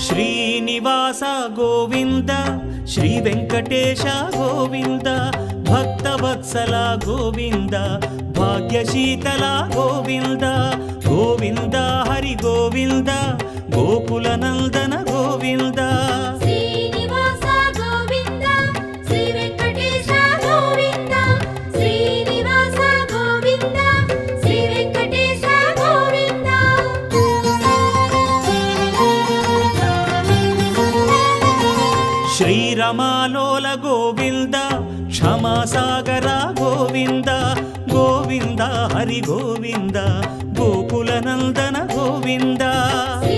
Srinivasa Govinda Shri Venkatesha Govinda Bhaktavatsala Govinda భాగ్యశీతల Govinda Govinda Hari Govinda Gokula Nandana Govinda Srinivasa Govinda Shri Venkatesha Govinda Srinivasa Govinda Shri Venkatesha Govinda శ్రీరమాలోల Govinda క్షమాసాగర Govinda Govinda Hari Govinda Gokula Nandana Govinda Shri